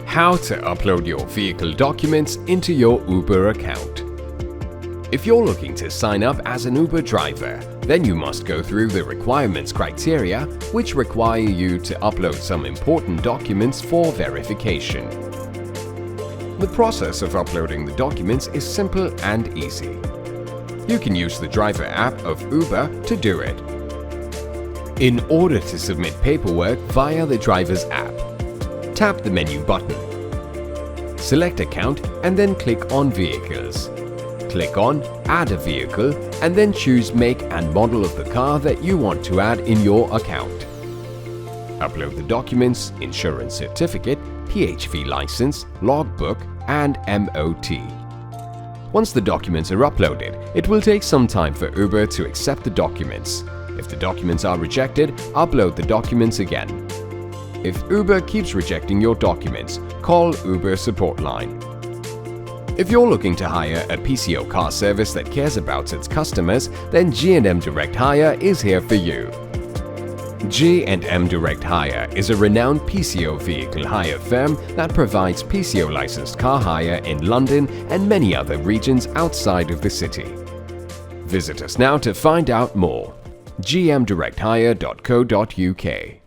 How to upload your vehicle documents into your Uber account. If you're looking to sign up as an Uber driver, then you must go through the requirements criteria, which require you to upload some important documents for verification. The process of uploading the documents is simple and easy. You can use the driver app of Uber to do it. In order to submit paperwork via the driver's app, tap the menu button. Select Account and then click on Vehicles. Click on Add a Vehicle and then choose make and model of the car that you want to add in your account. Upload the documents, insurance certificate, PHV license, logbook and MOT. Once the documents are uploaded, it will take some time for Uber to accept the documents. If the documents are rejected, upload the documents again. If Uber keeps rejecting your documents, call Uber support line. If you're looking to hire a PCO car service that cares about its customers, then G&M Direct Hire is here for you. G&M Direct Hire is a renowned PCO vehicle hire firm that provides PCO licensed car hire in London and many other regions outside of the city. Visit us now to find out more. gmdirecthire.co.uk